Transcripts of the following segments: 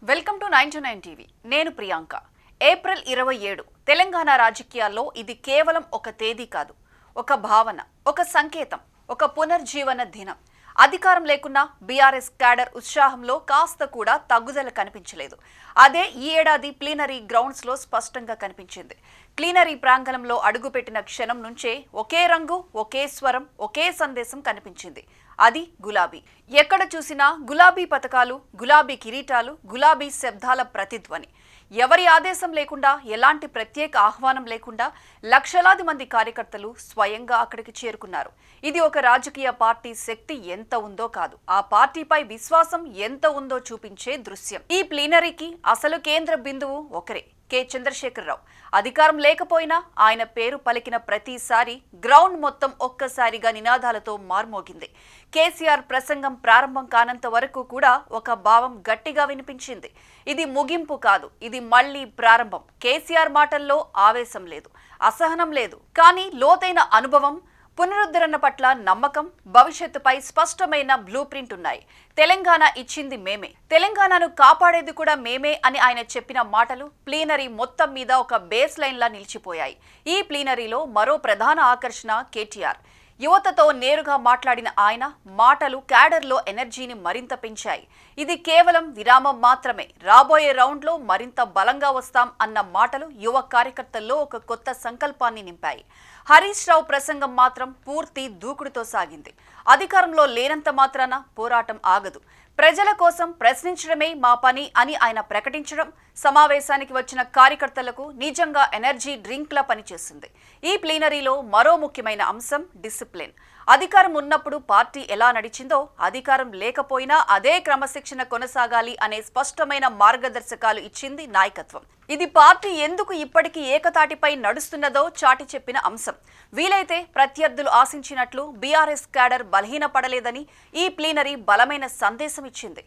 Welcome to 929 TV. నేను Priyanka. April 27 Telangana రాజకీయాల్లో ఇది కేవలం ఒక తేదీ కాదు, ఒక భావన, ఒక సంకేతం, ఒక పునర్జీవన దినం. అధికారం లేకున్నా బీఆర్ఎస్ క్యాడర్ ఉత్సాహంలో కాస్త కూడా తగ్గుదల కనిపించలేదు. అదే ఈ ఏడాది ప్లీనరీ గ్రౌండ్స్ లో స్పష్టంగా కనిపించింది. ప్లీనరీ ప్రాంగణంలో అడుగుపెట్టిన క్షణం నుంచే ఒకే రంగు, ఒకే స్వరం, ఒకే సందేశం కనిపించింది. అది గులాబీ. ఎక్కడ చూసినా గులాబీ పథకాలు, గులాబీ కిరీటాలు, గులాబీ శబ్దాల ప్రతిధ్వని. ఎవరి ఆదేశం లేకుండా, ఎలాంటి ప్రత్యేక ఆహ్వానం లేకుండా లక్షలాది మంది కార్యకర్తలు స్వయంగా అక్కడికి చేరుకున్నారు. ఇది ఒక రాజకీయ పార్టీ శక్తి ఎంత ఉందో కాదు, ఆ పార్టీపై విశ్వాసం ఎంత ఉందో చూపించే దృశ్యం. ఈ ప్లీనరీకి అసలు కేంద్ర బిందువు ఒకరే, కె చంద్రశేఖరరావు. అధికారం లేకపోయినా ఆయన పేరు పలికిన ప్రతిసారి గ్రౌండ్ మొత్తం ఒక్కసారిగా నినాదాలతో మార్మోగింది. కేసీఆర్ ప్రసంగం ప్రారంభం కానంత వరకు కూడా ఒక భావం గట్టిగా వినిపించింది. ఇది ముగింపు కాదు, ఇది మళ్లీ ప్రారంభం. కేసీఆర్ మాటల్లో ఆవేశం లేదు, అసహనం లేదు, కానీ లోతైన అనుభవం, పునరుద్ధరణ పట్ల నమ్మకం, భవిష్యత్తుపై స్పష్టమైన బ్లూ ప్రింట్ ఉన్నాయి. తెలంగాణ ఇచ్చింది మేమే, తెలంగాణను కాపాడేది కూడా మేమే అని ఆయన చెప్పిన మాటలు ప్లీనరీ మొత్తం మీద ఒక బేస్ లైన్ లా నిలిచిపోయాయి. ఈ ప్లీనరీలో మరో ప్రధాన ఆకర్షణ కేటీఆర్. యువతతో నేరుగా మాట్లాడిన ఆయన మాటలు క్యాడర్లో ఎనర్జీని మరింత పెంచాయి. ఇది కేవలం విరామం మాత్రమే, రాబోయే రౌండ్లో మరింత బలంగా వస్తాం అన్న మాటలు యువ కార్యకర్తల్లో ఒక కొత్త సంకల్పాన్ని నింపాయి. హరీష్ రావు ప్రసంగం మాత్రం పూర్తి దూకుడుతో సాగింది. అధికారంలో లేనంత మాత్రాన పోరాటం ఆగదు, ప్రజల కోసం ప్రశ్నించడమే మా పని అని ఆయన ప్రకటించడం సమావేశానికి వచ్చిన కార్యకర్తలకు నిజంగా ఎనర్జీ డ్రింక్ లా పనిచేసింది. ఈ ప్లీనరీలో మరో ముఖ్యమైన అంశం డిసిప్లిన్. అధికారం ఉన్నప్పుడు పార్టీ ఎలా నడిచిందో, అధికారం లేకపోయినా అదే క్రమశిక్షణ కొనసాగాలి అనే స్పష్టమైన మార్గదర్శకాలు ఇచ్చింది నాయకత్వం. ఇది పార్టీ ఎందుకు ఇప్పటికీ ఏకతాటిపై నడుస్తున్నదో చాటి చెప్పిన అంశం. వీలైతే ప్రత్యర్థులు ఆశించినట్లు బీఆర్ఎస్ క్యాడర్ బలహీనపడలేదని ఈ ప్లీనరీ బలమైన సందేశం ఇచ్చింది.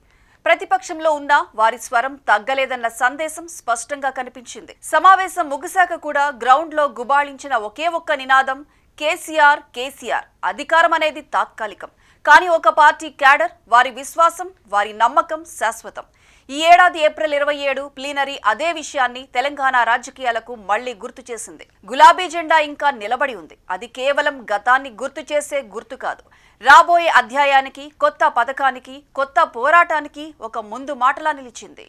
ప్రతిపక్షంలో ఉన్న వారి స్వరం తగ్గలేదన్న సందేశం స్పష్టంగా కనిపించింది. సమావేశం ముగిశాక కూడా గ్రౌండ్ లో గుబాళించిన ఒకే ఒక్క నినాదం కేసీఆర్ కేసీఆర్. అధికారం అనేది తాత్కాలికం, కానీ ఒక పార్టీ క్యాడర్, వారి విశ్వాసం, వారి నమ్మకం శాశ్వతం. ఈ ఏడాది ఏప్రిల్ 27 ప్లీనరీ అదే విషయాన్ని తెలంగాణ రాజకీయాలకు మళ్లీ గుర్తు చేసింది. గులాబీ జెండా ఇంకా నిలబడి ఉంది. అది కేవలం గతాన్ని గుర్తు చేసే గుర్తు కాదు, రాబోయే అధ్యాయానికి, కొత్త పథకానికి, కొత్త పోరాటానికి ఒక ముందు మాటలా నిలిచింది.